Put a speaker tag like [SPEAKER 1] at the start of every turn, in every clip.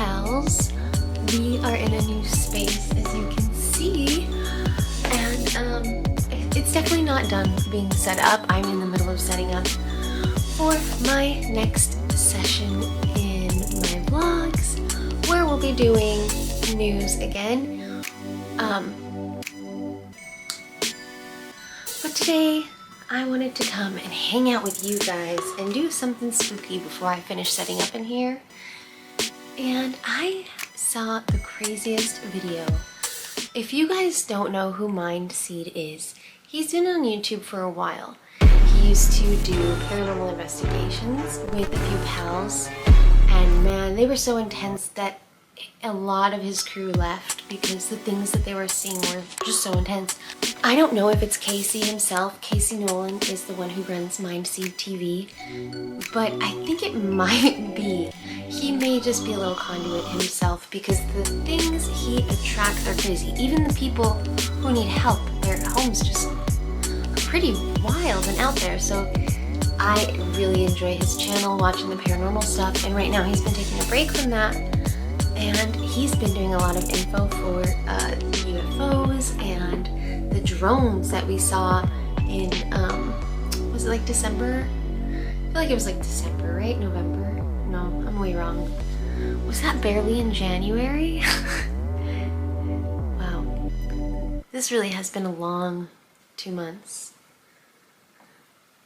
[SPEAKER 1] pals. We are in a new space, as you can see, and it's definitely not done being set up. I'm in the middle of setting up for my next session in my vlogs, where we'll be doing news again. But today, I wanted to come and hang out with you guys and do something spooky before I finish setting up in here. And I saw the craziest video. If you guys don't know who Mindseed is, he's been on YouTube for a while. He used to do paranormal investigations with a few pals, and man, they were so intense that a lot of his crew left because the things that they were seeing were just so intense. I don't know if it's Casey himself. Casey Nolan is the one who runs Mindseed TV, but I think it might be. He may just be a little conduit himself because the things he attracts are crazy. Even the people who need help, their homes just pretty wild and out there. So I really enjoy his channel, watching the paranormal stuff, and right now he's been taking a break from that. And he's been doing a lot of info for UFOs and the drones that we saw in, was it like December? I feel like it was like December, right? November? No, I'm way wrong. Was that barely in January? Wow. This really has been a long 2 months.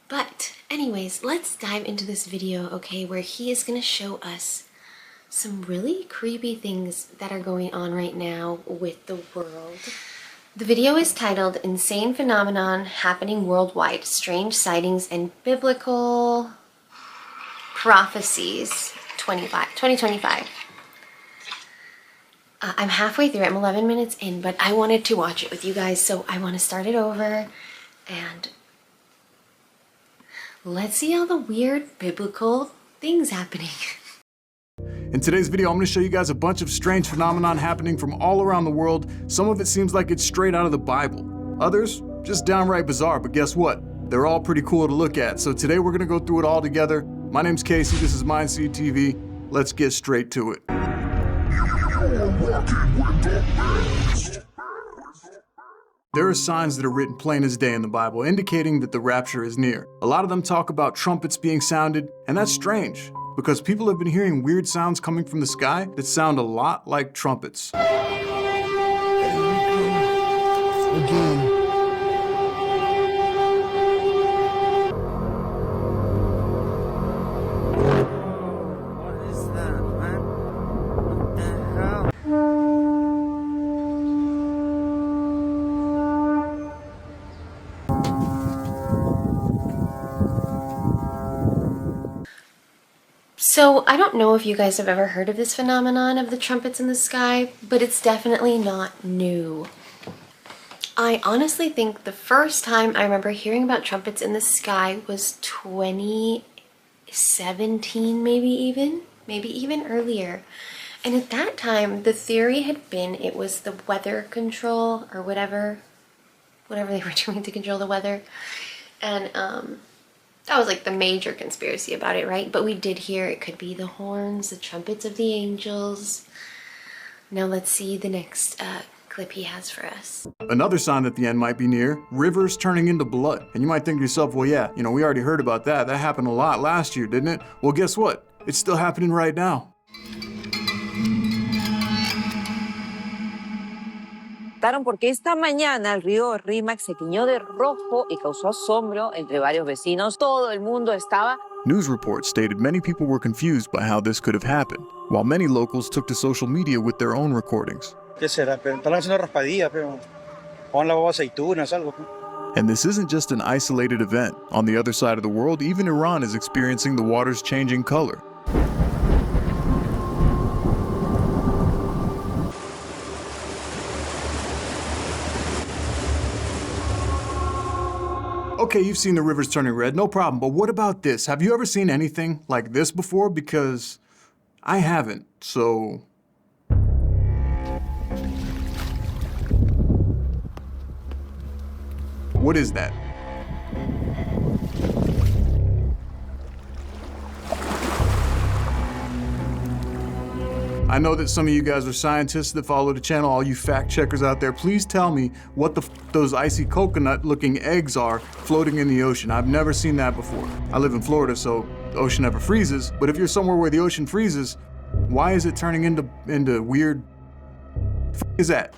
[SPEAKER 1] But anyways, let's dive into this video, okay, where he is going to show us some really creepy things that are going on right now with the world. The video is titled Insane Phenomenon Happening Worldwide, Strange Sightings and Biblical Prophecies 2025. I'm halfway through, I'm 11 minutes in, but I wanted to watch it with you guys, so I want to start it over and let's see all the weird biblical things happening.
[SPEAKER 2] In today's video, I'm going to show you guys a bunch of strange phenomenon happening from all around the world. Some of it seems like it's straight out of the Bible. Others, just downright bizarre, but guess what? They're all pretty cool to look at. So today we're going to go through it all together. My name's Casey, this is Mindseed TV. Let's get straight to it. There are signs that are written plain as day in the Bible, indicating that the rapture is near. A lot of them talk about trumpets being sounded, and that's strange, because people have been hearing weird sounds coming from the sky that sound a lot like trumpets. Again.
[SPEAKER 3] What is that, man? What the hell?
[SPEAKER 1] So I don't know if you guys have ever heard of this phenomenon of the trumpets in the sky, but it's definitely not new. I honestly think the first time I remember hearing about trumpets in the sky was 2017, maybe even earlier. And at that time, the theory had been it was the weather control or whatever they were doing to control the weather. And that was like the major conspiracy about it, right? But we did hear it could be the horns, the trumpets of the angels. Now let's see the next clip he has for us.
[SPEAKER 2] Another sign that the end might be near, rivers turning into blood. And you might think to yourself, well, yeah, we already heard about that. That happened a lot last year, didn't it? Well, guess what? It's still happening right now.
[SPEAKER 4] Porque esta mañana el río Rímac se tiñó de rojo y causó asombro entre varios vecinos. Todo el mundo estaba.
[SPEAKER 2] News reports stated many people were confused by how this could have happened, while many locals took to social media with their own recordings.
[SPEAKER 5] ¿Qué será? Pero están haciendo raspadillas, pero pon lavado aceitunas, algo.
[SPEAKER 2] And this isn't just an isolated event. On the other side of the world, even Iran is experiencing the water's changing color. Okay, you've seen the rivers turning red, no problem, but what about this? Have you ever seen anything like this before? Because I haven't, so... What is that? I know that some of you guys are scientists that follow the channel, all you fact checkers out there, please tell me what those icy coconut looking eggs are floating in the ocean. I've never seen that before. I live in Florida, so the ocean never freezes, but if you're somewhere where the ocean freezes, why is it turning into weird is that?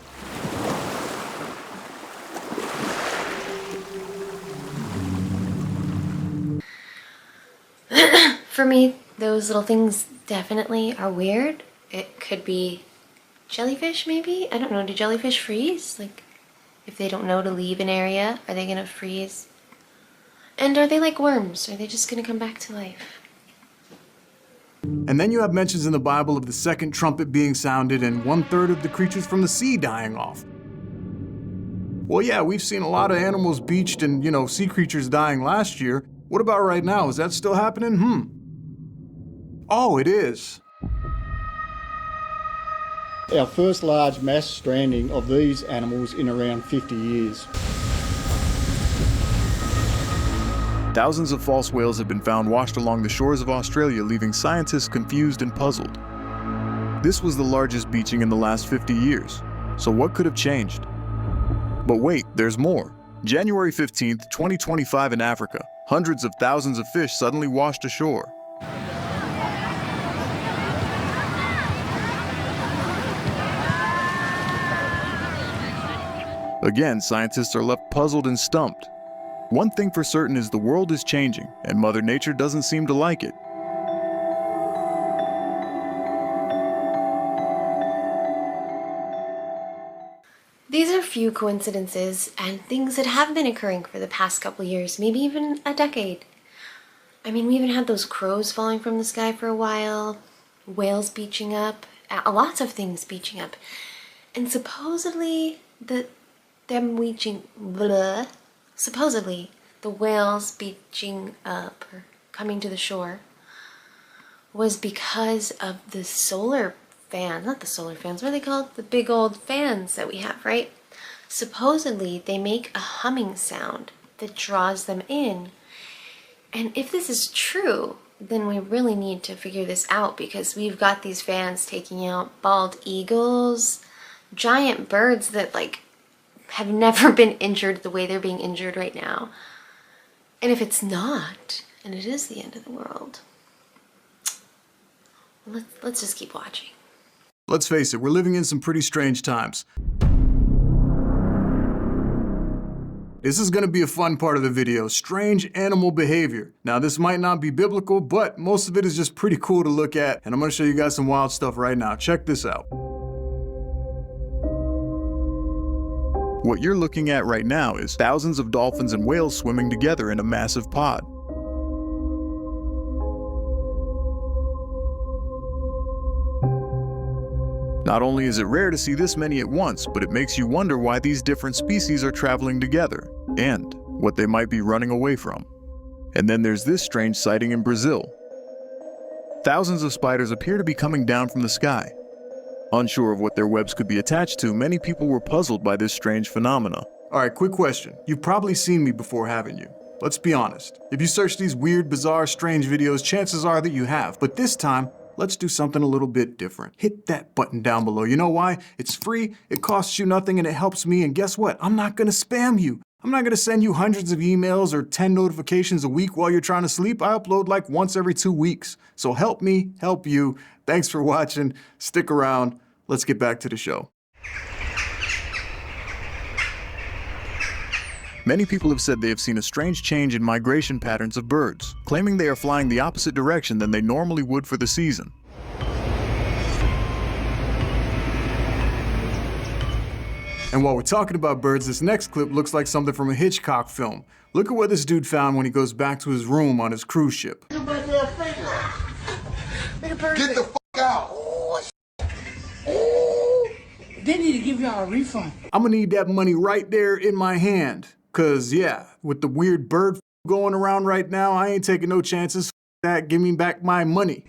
[SPEAKER 1] For me, those little things definitely are weird. It could be jellyfish, maybe? I don't know. Do jellyfish freeze? Like, if they don't know to leave an area, are they gonna freeze? And are they like worms? Are they just gonna come back to life?
[SPEAKER 2] And then you have mentions in the Bible of the second trumpet being sounded and 1/3 of the creatures from the sea dying off. Well, yeah, we've seen a lot of animals beached and, sea creatures dying last year. What about right now? Is that still happening? Oh, it is.
[SPEAKER 6] Our first large mass stranding of these animals in around 50 years.
[SPEAKER 2] Thousands of false whales have been found washed along the shores of Australia, leaving scientists confused and puzzled. This was the largest beaching in the last 50 years. So what could have changed? But wait, there's more. January 15th, 2025 in Africa, hundreds of thousands of fish suddenly washed ashore. Again, scientists are left puzzled and stumped. One thing for certain is the world is changing, and Mother Nature doesn't seem to like it.
[SPEAKER 1] These are few coincidences and things that have been occurring for the past couple years, maybe even a decade. I mean, we even had those crows falling from the sky for a while, whales beaching up, lots of things beaching up. And supposedly the whales beaching up or coming to the shore was because of the solar fans, not the solar fans, what are they called? The big old fans that we have, right? Supposedly they make a humming sound that draws them in. And if this is true, then we really need to figure this out, because we've got these fans taking out bald eagles, giant birds that have never been injured the way they're being injured right now. And if it's not, and it is the end of the world, let's just keep watching.
[SPEAKER 2] Let's face it, we're living in some pretty strange times. This is going to be a fun part of the video, strange animal behavior. Now, this might not be biblical, but most of it is just pretty cool to look at, and I'm going to show you guys some wild stuff right now. Check this out. What you're looking at right now is thousands of dolphins and whales swimming together in a massive pod. Not only is it rare to see this many at once, but it makes you wonder why these different species are traveling together, and what they might be running away from. And then there's this strange sighting in Brazil. Thousands of spiders appear to be coming down from the sky. Unsure of what their webs could be attached to, many people were puzzled by this strange phenomena. Alright, quick question. You've probably seen me before, haven't you? Let's be honest. If you search these weird, bizarre, strange videos, chances are that you have. But this time, let's do something a little bit different. Hit that button down below. You know why? It's free, it costs you nothing, and it helps me. And guess what? I'm not gonna spam you. I'm not gonna send you hundreds of emails or 10 notifications a week while you're trying to sleep. I upload like once every 2 weeks. So help me, help you. Thanks for watching. Stick around. Let's get back to the show. Many people have said they have seen a strange change in migration patterns of birds, claiming they are flying the opposite direction than they normally would for the season. And while we're talking about birds, this next clip looks like something from a Hitchcock film. Look at what this dude found when he goes back to his room on his cruise ship.
[SPEAKER 7] Get the fuck out.
[SPEAKER 3] They need to give y'all a refund.
[SPEAKER 2] I'm gonna need that money right there in my hand. Cause yeah, with the weird bird going around right now, I ain't taking no chances. That, give me back my money.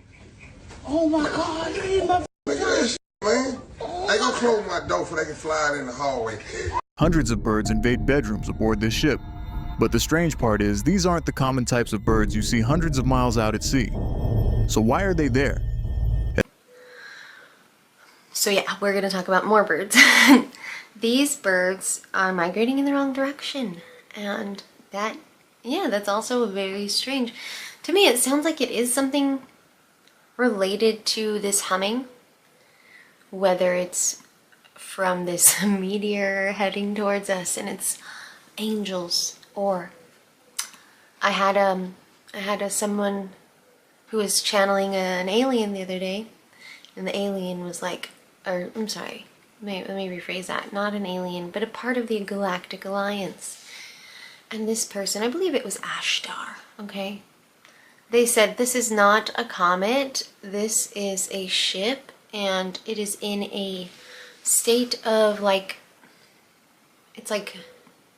[SPEAKER 3] Oh my God, you need my
[SPEAKER 7] Look at this shit, man. They gonna close my door so they can fly it in the hallway.
[SPEAKER 2] Hundreds of birds invade bedrooms aboard this ship. But the strange part is, these aren't the common types of birds you see hundreds of miles out at sea. So why are they there?
[SPEAKER 1] These are few coincidences and things that have been occurring for the past couple years, maybe even a decade. I mean, we've even had those crows falling from the sky for a while, whales beaching up, lots of things beaching up. And then there's this strange So yeah, we're gonna talk about more birds. These birds are migrating in the wrong direction, and that's also very strange. To me, it sounds like it is something related to this humming, whether it's from this meteor heading towards us and it's angels, or I had someone who was channeling an alien the other day, and the alien was like, or I'm sorry, let me rephrase that, not an alien, but a part of the Galactic Alliance. And this person, I believe it was Ashtar, okay? They said, this is not a comet, this is a ship, and it is in a state of like, it's like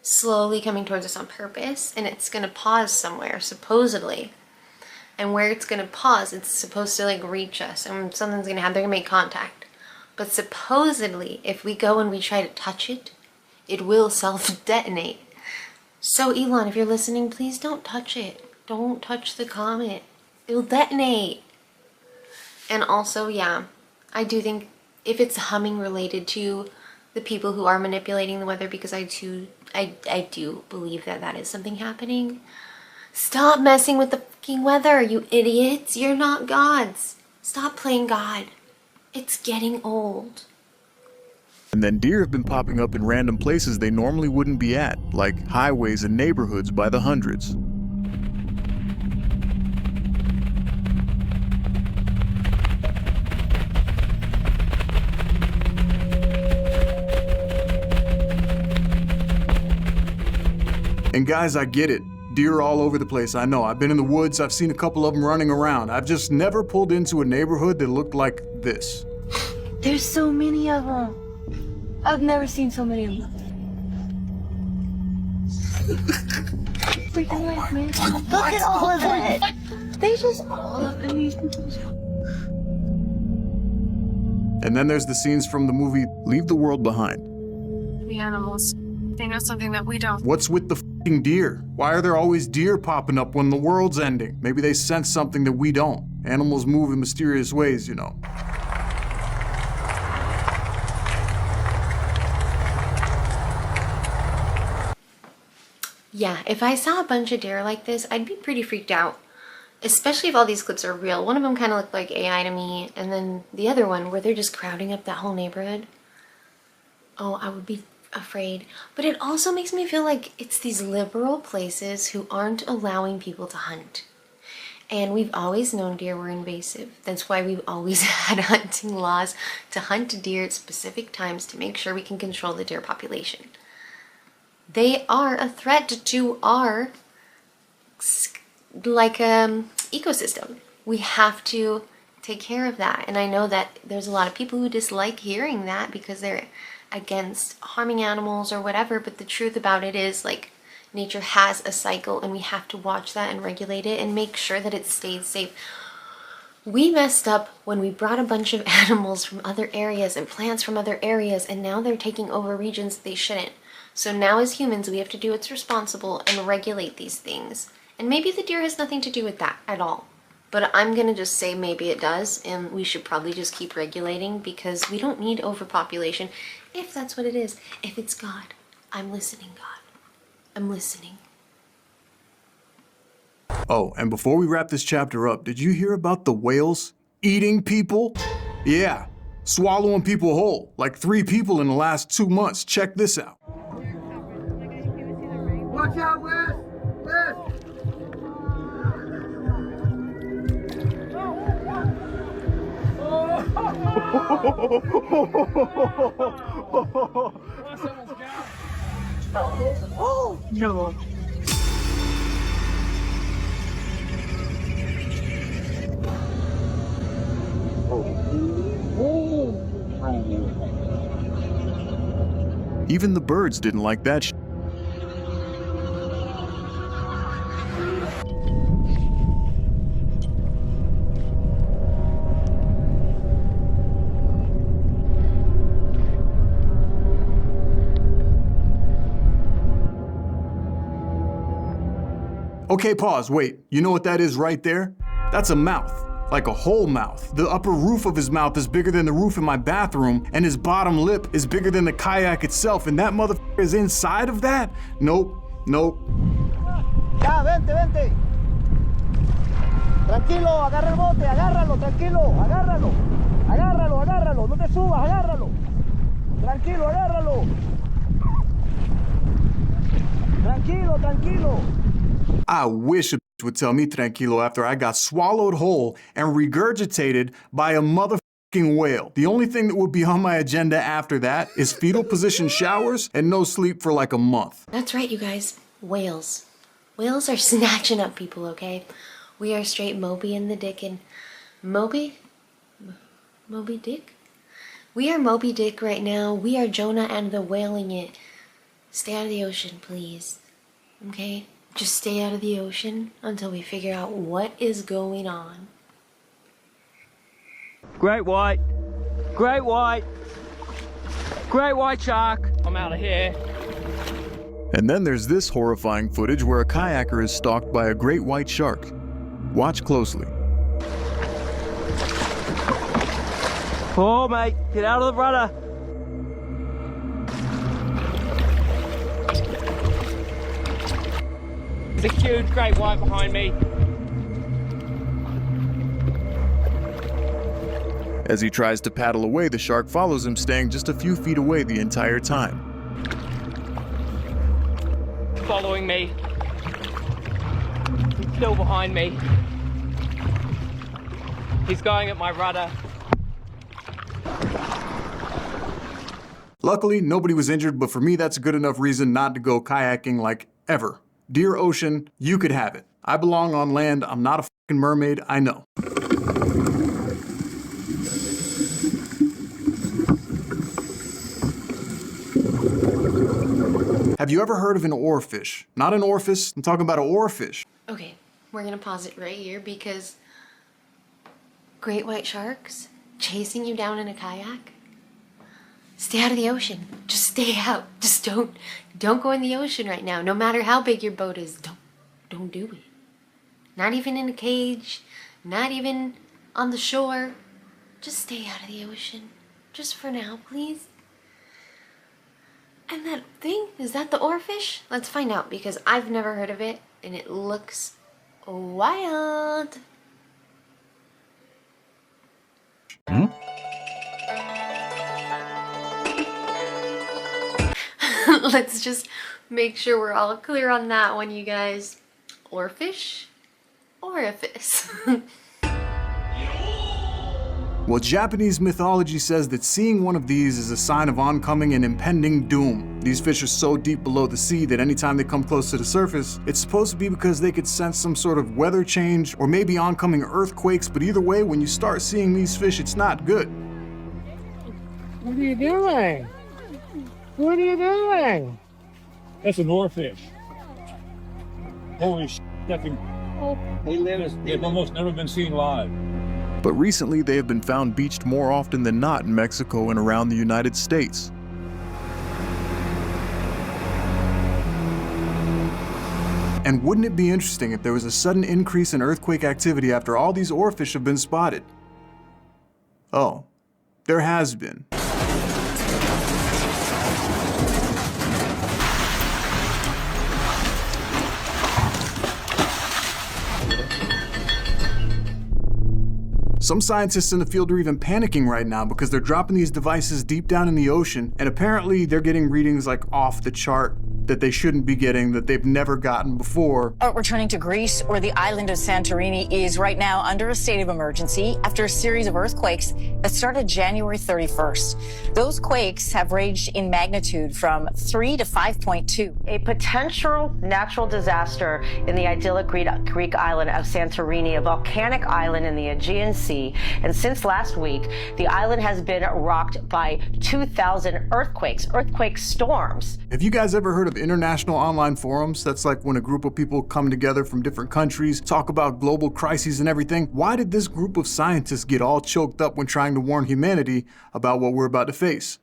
[SPEAKER 1] slowly coming towards us on purpose, and it's gonna pause somewhere, supposedly. And where it's gonna pause, it's supposed to like reach us, and something's gonna happen, they're gonna make contact. But supposedly, if we go and we try to touch it, it will self-detonate. So Elon, if you're listening, please don't touch it. Don't touch the comet. It'll detonate. And also, yeah, I do think if it's humming related to the people who are manipulating the weather, because I do believe that that is something happening. Stop messing with the fucking weather, you idiots. You're not gods. Stop playing God. It's getting old.
[SPEAKER 2] And then deer have been popping up in random places they normally wouldn't be at, like highways and neighborhoods by the hundreds. And guys, I get it. Deer are all over the place, I know. I've been in the woods, I've seen a couple of them running around. I've just never pulled into a neighborhood that looked like this.
[SPEAKER 8] There's so many of them. I've never seen so many of them. Freaking life, man. Look at all of that. They just all up in these people's.
[SPEAKER 2] And then there's the scenes from the movie Leave the World Behind.
[SPEAKER 9] The animals, they know something that we don't.
[SPEAKER 2] What's with the f***ing deer? Why are there always deer popping up when the world's ending? Maybe they sense something that we don't. Animals move in mysterious ways, you know.
[SPEAKER 1] Yeah, if I saw a bunch of deer like this, I'd be pretty freaked out. Especially if all these clips are real. One of them kind of looked like AI to me, and then the other one where they're just crowding up that whole neighborhood. Oh, I would be afraid. But it also makes me feel like it's these liberal places who aren't allowing people to hunt. And we've always known deer were invasive. That's why we've always had hunting laws to hunt deer at specific times to make sure we can control the deer population. They are a threat to our ecosystem. We have to take care of that. And I know that there's a lot of people who dislike hearing that because they're against harming animals or whatever, but the truth about it is, like, nature has a cycle and we have to watch that and regulate it and make sure that it stays safe. We messed up when we brought a bunch of animals from other areas and plants from other areas, and now they're taking over regions they shouldn't. So now as humans, we have to do what's responsible and regulate these things. And maybe the deer has nothing to do with that at all. But I'm gonna just say maybe it does, and we should probably just keep regulating because we don't need overpopulation if that's what it is. If it's God, I'm listening, God. I'm listening.
[SPEAKER 2] Oh, and before we wrap this chapter up, did you hear about the whales eating people? Yeah, swallowing people whole, like 3 people in the last 2 months. Check this out.
[SPEAKER 7] Watch out, Wes! Wes!
[SPEAKER 8] Oh, no.
[SPEAKER 2] Even the birds didn't like that shit. Okay, pause, wait. You know what that is right there? That's a mouth. like a whole mouth. The upper roof of his mouth is bigger than the roof in my bathroom, and his bottom lip is bigger than the kayak itself, and that motherfucker is inside of that? Nope, nope.
[SPEAKER 10] Ya, vente, vente. Tranquilo, agarra el bote, agárralo, tranquilo, agárralo. Agárralo, agárralo, no te subas, agárralo. Tranquilo, agárralo. Tranquilo, tranquilo.
[SPEAKER 2] I wish a bitch would tell me tranquilo after I got swallowed whole and regurgitated by a motherfucking whale. The only thing that would be on my agenda after that is fetal position showers and no sleep for like a month.
[SPEAKER 1] That's right, you guys. Whales. Whales are snatching up people, okay? We are straight Moby and the Dick and Moby Dick? We are Moby Dick right now. We are Jonah and the whaling it. Stay out of the ocean, please. Okay? Just stay out of the ocean until we figure out what is going on.
[SPEAKER 3] Great white. Great white. Great white shark. I'm out of here.
[SPEAKER 2] And then there's this horrifying footage where a kayaker is stalked by a great white shark. Watch closely.
[SPEAKER 3] Oh, mate, get out of the rudder. There's a huge great white behind me.
[SPEAKER 2] As he tries to paddle away, the shark follows him, staying just a few feet away the entire time.
[SPEAKER 3] Following me. He's still behind me. He's going at my rudder.
[SPEAKER 2] Luckily, nobody was injured, but for me, that's a good enough reason not to go kayaking like ever. Dear ocean, you could have it. I belong on land. I'm not a fucking mermaid, I know. Have you ever heard of an oarfish? Not an orifice, I'm talking about an oarfish.
[SPEAKER 1] Okay, we're gonna pause it right here because great white sharks chasing you down in a kayak? Stay out of the ocean. Just stay out. Just don't go in the ocean right now. No matter how big your boat is, don't do it. Not even in a cage, not even on the shore. Just stay out of the ocean. Just for now, please. And that thing, is that the oarfish? Let's find out because I've never heard of it and it looks wild. Let's just make sure we're all clear on that one, you guys. Oarfish? Orifice.
[SPEAKER 2] Well, Japanese mythology says that seeing one of these is a sign of oncoming and impending doom. These fish are so deep below the sea that anytime they come close to the surface, it's supposed to be because they could sense some sort of weather change or maybe oncoming earthquakes, but either way, when you start seeing these fish, it's not good.
[SPEAKER 10] What are you doing? What are you doing? That's an oarfish. Holy shit, that thing. They've almost never been seen live.
[SPEAKER 2] But recently, they have been found beached more often than not in Mexico and around the United States. And wouldn't it be interesting if there was a sudden increase in earthquake activity after all these oarfish have been spotted? Oh, there has been. Some scientists in the field are even panicking right now because they're dropping these devices deep down in the ocean, and apparently they're getting readings like off the chart that they shouldn't be getting, that they've never gotten before.
[SPEAKER 11] Returning to Greece, where the island of Santorini is right now under a state of emergency after a series of earthquakes that started January 31st. Those quakes have ranged in magnitude from 3 to 5.2.
[SPEAKER 12] A potential natural disaster in the idyllic Greek island of Santorini, a volcanic island in the Aegean Sea. And since last week, the island has been rocked by 2,000 earthquake storms.
[SPEAKER 2] Have you guys ever heard of international online forums? That's like when a group of people come together from different countries, talk about global crises and everything. Why did this group of scientists get all choked up when trying to warn humanity about what we're about to face?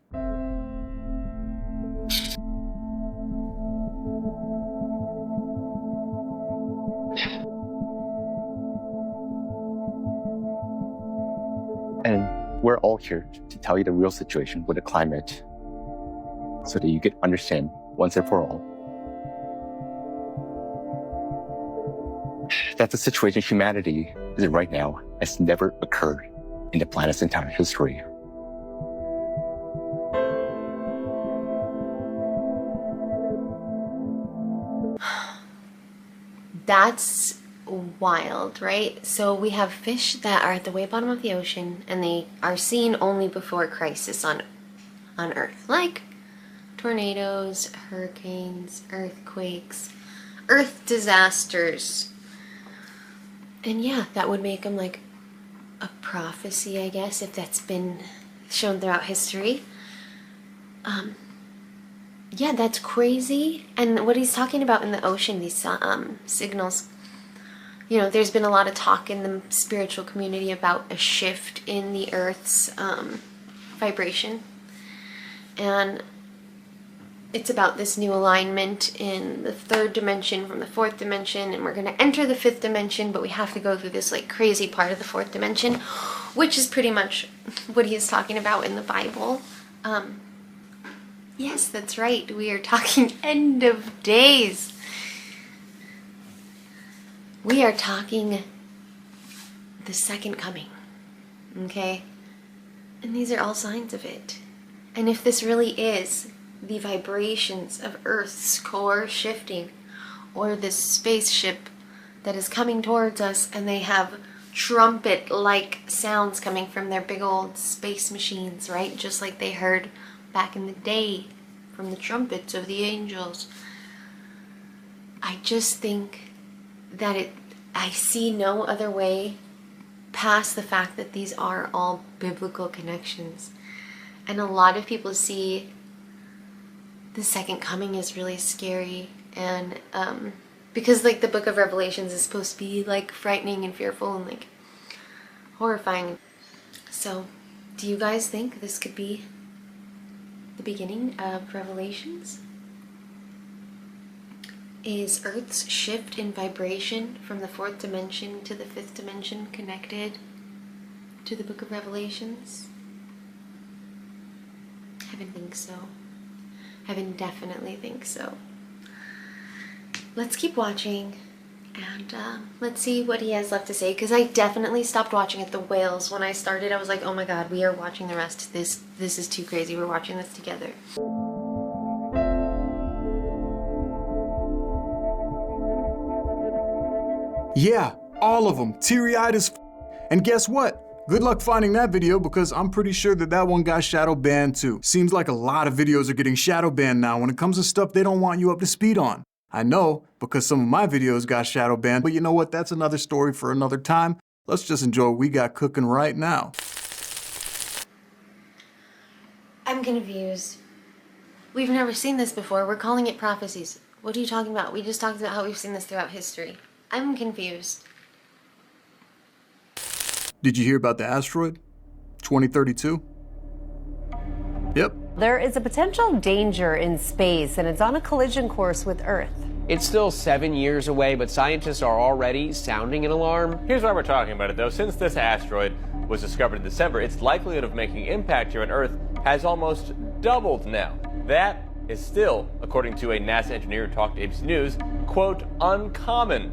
[SPEAKER 13] we're all here to tell you the real situation with the climate so that you can understand once and for all that the situation humanity is in right now has never occurred in the planet's entire history.
[SPEAKER 1] That's wild, right? So we have fish that are at the way bottom of the ocean, and they are seen only before crisis on Earth, like tornadoes, hurricanes, earthquakes, earth disasters. And yeah, that would make them like a prophecy, I guess, if that's been shown throughout history. Yeah, that's crazy. And what he's talking about in the ocean, these signals, you know, there's been a lot of talk in the spiritual community about a shift in the Earth's vibration. And it's about this new alignment in the third dimension from the fourth dimension, and we're going to enter the fifth dimension, but we have to go through this like crazy part of the fourth dimension, which is pretty much what he is talking about in the Bible. Yes, that's right. We are talking end of days. We are talking the second coming. Okay? And these are all signs of it. And if this really is the vibrations of Earth's core shifting, or this spaceship that is coming towards us, and they have trumpet-like sounds coming from their big old space machines, right? Just like they heard back in the day from the trumpets of the angels. I just think that I see no other way past the fact that these are all biblical connections. And a lot of people see the second coming is really scary, and because like the book of Revelations is supposed to be like frightening and fearful and like horrifying. So do you guys think this could be the beginning of Revelations? Is Earth's shift in vibration from the fourth dimension to the fifth dimension connected to the book of Revelations? Heaven thinks so. Heaven definitely thinks so. Let's keep watching, and let's see what he has left to say, because I definitely stopped watching at the whales. When I started, I was like, oh my god, we are watching the rest. This is too crazy. We're watching this together.
[SPEAKER 2] Yeah, all of them, teary-eyed as f. And guess what? Good luck finding that video, because I'm pretty sure that one got shadow banned too. Seems like a lot of videos are getting shadow banned now when it comes to stuff they don't want you up to speed on. I know, because some of my videos got shadow banned, but you know what? That's another story for another time. Let's just enjoy what we got cooking right now.
[SPEAKER 1] I'm confused. We've never seen this before. We're calling it prophecies. What are you talking about? We just talked about how we've seen this throughout history. I'm confused.
[SPEAKER 2] Did you hear about the asteroid? 2032? Yep.
[SPEAKER 14] There is a potential danger in space, and it's on a collision course with Earth.
[SPEAKER 15] It's still 7 years away, but scientists are already sounding an alarm.
[SPEAKER 16] Here's why we're talking about it, though. Since this asteroid was discovered in December, its likelihood of making impact here on Earth has almost doubled now. That is still, according to a NASA engineer who talked to ABC News, quote, uncommon.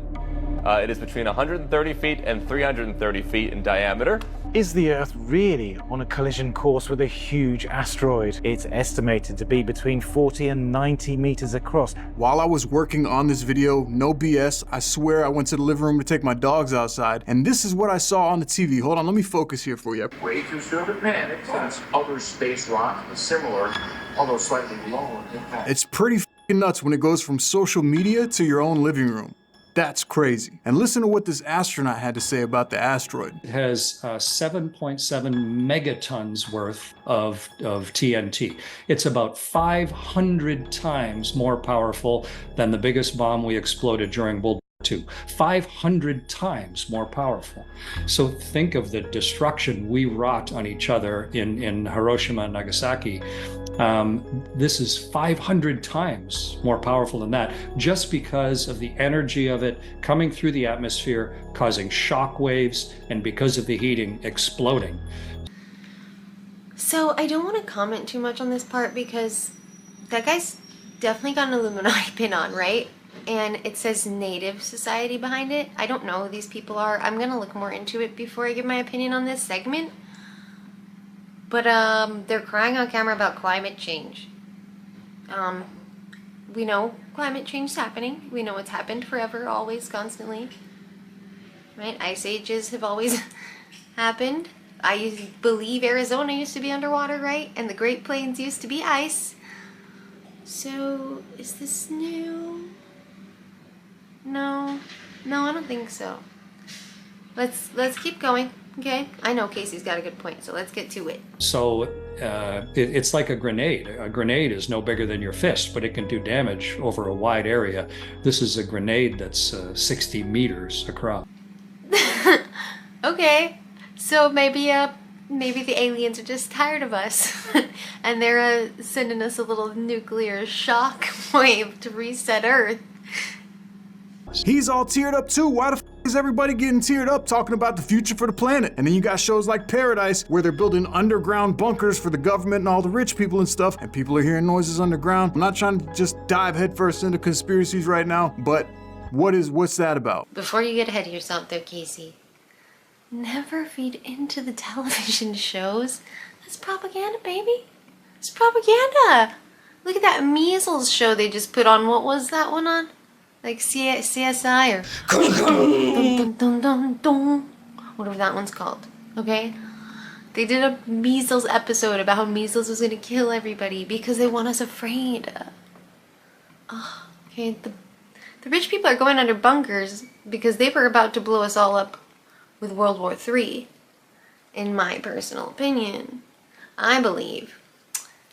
[SPEAKER 16] It is between 130 feet and 330 feet in diameter.
[SPEAKER 17] Is the Earth really on a collision course with a huge asteroid? It's estimated to be between 40 and 90 meters across.
[SPEAKER 2] While I was working on this video, no BS, I swear I went to the living room to take my dogs outside, and this is what I saw on the TV. Hold on, let me focus here for you.
[SPEAKER 18] Way too soon to panic, since other space rocks with similar, although slightly lower impact.
[SPEAKER 2] It's pretty f***ing nuts when it goes from social media to your own living room. That's crazy. And listen to what this astronaut had to say about the asteroid.
[SPEAKER 19] It has 7.7 megatons worth of TNT. It's about 500 times more powerful than the biggest bomb we exploded during World War II. 500 times more powerful. So think of the destruction we wrought on each other in Hiroshima and Nagasaki. This is 500 times more powerful than that, just because of the energy of it coming through the atmosphere, causing shock waves, and because of the heating, exploding.
[SPEAKER 1] So I don't want to comment too much on this part because that guy's definitely got an Illuminati pin on, right? And it says Native Society behind it. I don't know who these people are. I'm gonna look more into it before I give my opinion on this segment. But they're crying on camera about climate change. We know climate change is happening. We know it's happened forever, always, constantly. Right? Ice ages have always happened. I believe Arizona used to be underwater, right? And the Great Plains used to be ice. So, is this new? No, I don't think so. Let's keep going, okay? I know Casey's got a good point, so let's get to it.
[SPEAKER 19] So it's like a grenade. A grenade is no bigger than your fist, but it can do damage over a wide area. This is a grenade that's 60 meters across.
[SPEAKER 1] Okay, so maybe the aliens are just tired of us, and they're sending us a little nuclear shock wave to reset Earth.
[SPEAKER 2] He's all teared up too. Why the f is everybody getting teared up talking about the future for the planet? And then you got shows like Paradise where they're building underground bunkers for the government and all the rich people and stuff, and people are hearing noises underground. I'm not trying to just dive headfirst into conspiracies right now, but what's that about?
[SPEAKER 1] Before you get ahead of yourself there, Casey, never feed into the television shows. That's propaganda, baby. It's propaganda. Look at that measles show they just put on. What was that one on? Like CSI or dun, dun, dun, dun, whatever that one's called. Okay? They did a measles episode about how measles was gonna kill everybody because they want us afraid. Okay, the rich people are going under bunkers because they were about to blow us all up with World War III. In my personal opinion, I believe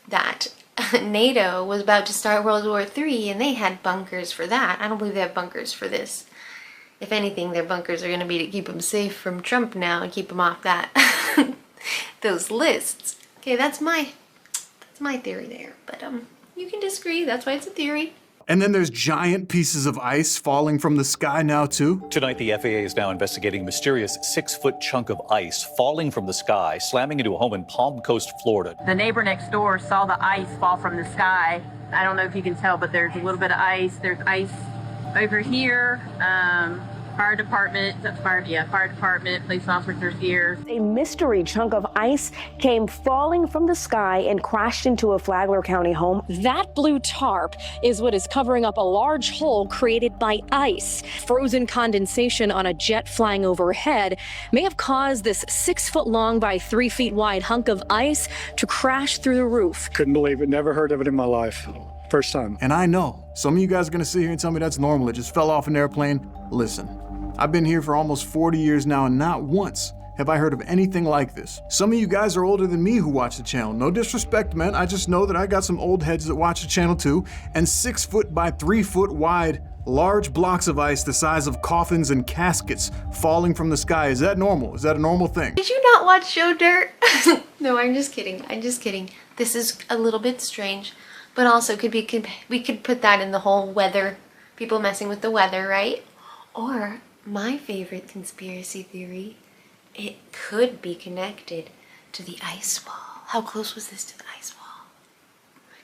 [SPEAKER 1] that NATO was about to start World War III and they had bunkers for that. I don't believe they have bunkers for this. If anything, their bunkers are going to be to keep them safe from Trump now and keep them off that those lists. Okay, that's my theory there. But you can disagree. That's why it's a theory.
[SPEAKER 2] And then there's giant pieces of ice falling from the sky now too.
[SPEAKER 20] Tonight, the FAA is now investigating a mysterious 6-foot chunk of ice falling from the sky, slamming into a home in Palm Coast, Florida.
[SPEAKER 21] The neighbor next door saw the ice fall from the sky. I don't know if you can tell, but there's a little bit of ice. There's ice over here. Fire department, fire department, police officers here.
[SPEAKER 22] A mystery chunk of ice came falling from the sky and crashed into a Flagler County home.
[SPEAKER 23] That blue tarp is what is covering up a large hole created by ice. Frozen condensation on a jet flying overhead may have caused this 6-foot-long by 3 feet wide hunk of ice to crash through the roof.
[SPEAKER 6] Couldn't believe it. Never heard of it in my life. First time.
[SPEAKER 2] And I know, some of you guys are gonna sit here and tell me that's normal. It just fell off an airplane. Listen, I've been here for almost 40 years now, and not once have I heard of anything like this. Some of you guys are older than me who watch the channel. No disrespect, man. I just know that I got some old heads that watch the channel too. And 6 foot by 3 foot wide, large blocks of ice the size of coffins and caskets falling from the sky. Is that normal? Is that a normal thing?
[SPEAKER 1] Did you not watch Show Dirt? No, I'm just kidding. I'm just kidding. This is a little bit strange, but also we could put that in the whole weather, people messing with the weather, right? Or my favorite conspiracy theory, it could be connected to the ice wall. How close was this to the ice wall?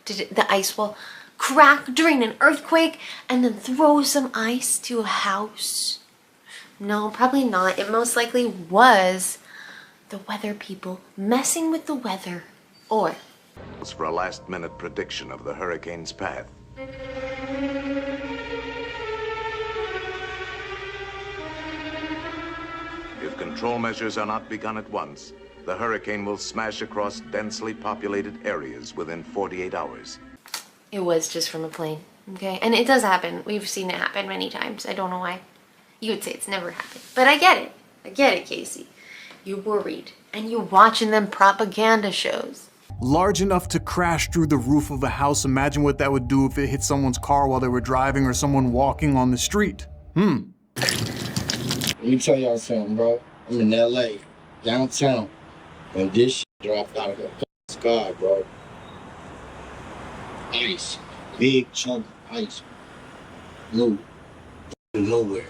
[SPEAKER 1] Did the ice wall crack during an earthquake and then throw some ice to a house? No, probably not. It most likely was the weather people messing with the weather. Or
[SPEAKER 24] for a last-minute prediction of the hurricane's path. If control measures are not begun at once, the hurricane will smash across densely populated areas within 48 hours.
[SPEAKER 1] it was just from a plane, okay? And it does happen. We've seen it happen many times. I don't know why. You would say it's never happened. But I get it. I get it, Casey. You're worried. And you're watching them propaganda shows.
[SPEAKER 2] Large enough to crash through the roof of a house. Imagine what that would do if it hit someone's car while they were driving or someone walking on the street.
[SPEAKER 25] Let me tell y'all something, bro. I'm in LA, downtown, when this shit dropped out of the sky, bro. Ice. Big chunk of ice. Blue. Nowhere.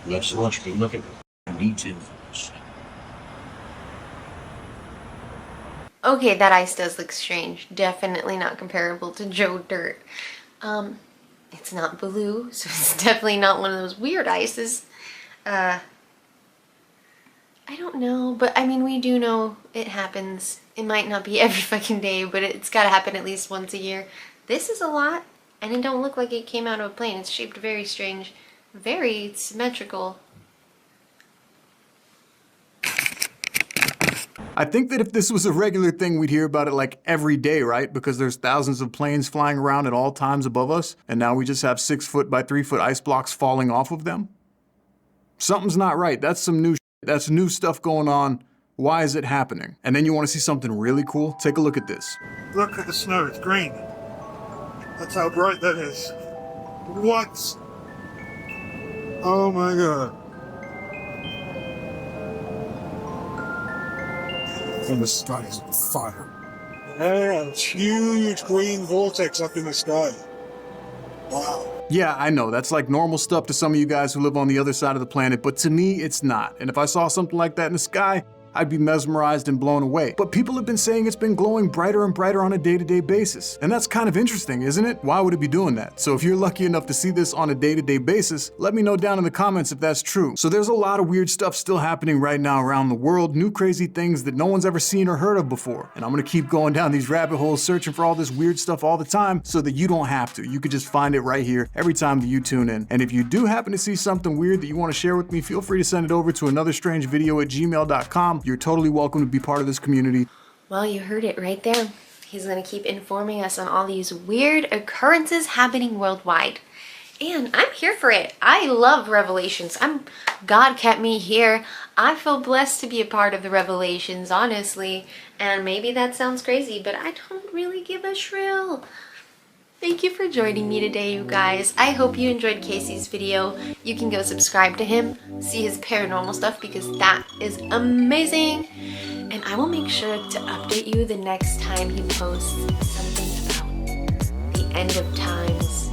[SPEAKER 25] Let's watch me look at the details.
[SPEAKER 1] Okay, that ice does look strange. Definitely not comparable to Joe Dirt. It's not blue, so it's definitely not one of those weird ices. I don't know, but I mean, we do know it happens. It might not be every fucking day, but it's gotta happen at least once a year. This is a lot, and it don't look like it came out of a plane. It's shaped very strange, very symmetrical.
[SPEAKER 2] I think that if this was a regular thing, we'd hear about it like every day, right? Because there's thousands of planes flying around at all times above us, and now we just have 6 foot by 3 foot ice blocks falling off of them. Something's not right. That's some new shit. That's new stuff going on. Why is it happening? And then you want to see something really cool? Take a look at this.
[SPEAKER 4] Look at the snow, it's green. That's how bright that is. What? Oh my god. And the sky is on fire. Yeah, it's huge green vortex up in the sky. Wow.
[SPEAKER 2] Yeah, I know, that's like normal stuff to some of you guys who live on the other side of the planet, but to me, it's not. And if I saw something like that in the sky, I'd be mesmerized and blown away. But people have been saying it's been glowing brighter and brighter on a day-to-day basis. And that's kind of interesting, isn't it? Why would it be doing that? So if you're lucky enough to see this on a day-to-day basis, let me know down in the comments if that's true. So there's a lot of weird stuff still happening right now around the world, new crazy things that no one's ever seen or heard of before. And I'm gonna keep going down these rabbit holes searching for all this weird stuff all the time so that you don't have to. You could just find it right here every time that you tune in. And if you do happen to see something weird that you want to share with me, feel free to send it over to anotherstrangevideo@gmail.com. You're totally welcome to be part of this community.
[SPEAKER 1] Well, you heard it right there. He's going to keep informing us on all these weird occurrences happening worldwide. And I'm here for it. I love revelations. God kept me here. I feel blessed to be a part of the revelations, honestly. And maybe that sounds crazy, but I don't really give a shrill. Thank you for joining me today, you guys. I hope you enjoyed Casey's video. You can go subscribe to him, see his paranormal stuff, because that is amazing. And I will make sure to update you the next time he posts something about the end of times.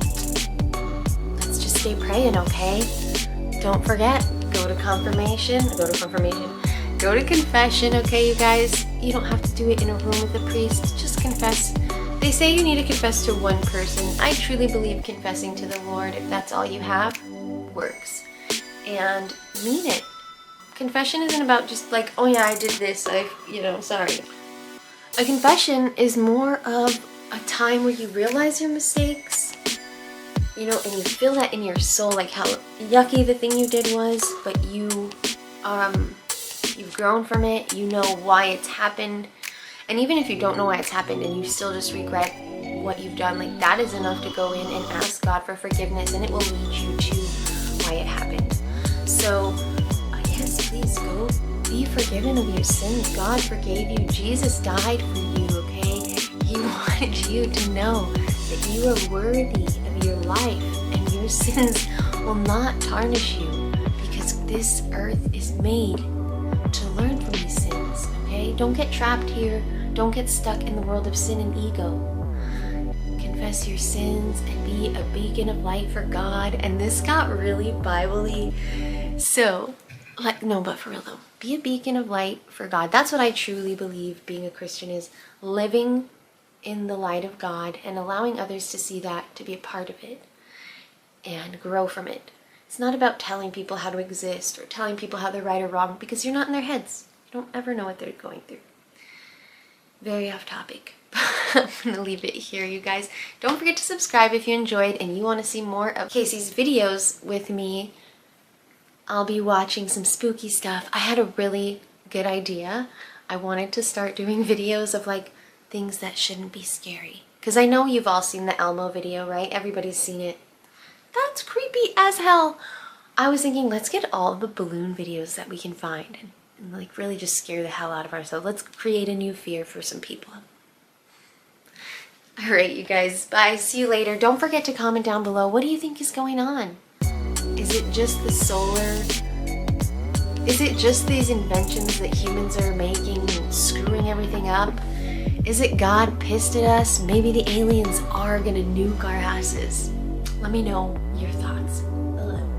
[SPEAKER 1] Let's just stay praying, okay? Don't forget, go to confession, okay, you guys? You don't have to do it in a room with a priest, just confess. They say you need to confess to one person. I truly believe confessing to the Lord, if that's all you have, works. And mean it. Confession isn't about just like, oh yeah, I did this, sorry. A confession is more of a time where you realize your mistakes, and you feel that in your soul, like how yucky the thing you did was, but you've grown from it, you know why it's happened. And even if you don't know why it's happened and you still just regret what you've done, like that is enough to go in and ask God for forgiveness, and it will lead you to why it happened. So, yes, please go be forgiven of your sins. God forgave you. Jesus died for you, okay? He wanted you to know that you are worthy of your life and your sins will not tarnish you, because this earth is made to learn from these sins, okay? Don't get trapped here. Don't get stuck in the world of sin and ego. Confess your sins and be a beacon of light for God. And this got really Bible-y. So, no, but for real though, be a beacon of light for God. That's what I truly believe being a Christian is, living in the light of God and allowing others to see that, to be a part of it and grow from it. It's not about telling people how to exist or telling people how they're right or wrong, because you're not in their heads. You don't ever know what they're going through. Very off topic. I'm going to leave it here, you guys. Don't forget to subscribe if you enjoyed and you want to see more of Casey's videos with me. I'll be watching some spooky stuff. I had a really good idea. I wanted to start doing videos of like things that shouldn't be scary. Because I know you've all seen the Elmo video, right? Everybody's seen it. That's creepy as hell. I was thinking, let's get all the balloon videos that we can find and like really just scare the hell out of ourselves. Let's create a new fear for some people. Alright, you guys. Bye. See you later. Don't forget to comment down below. What do you think is going on? Is it just the solar? Is it just these inventions that humans are making and screwing everything up? Is it God pissed at us? Maybe the aliens are gonna nuke our asses. Let me know your thoughts below.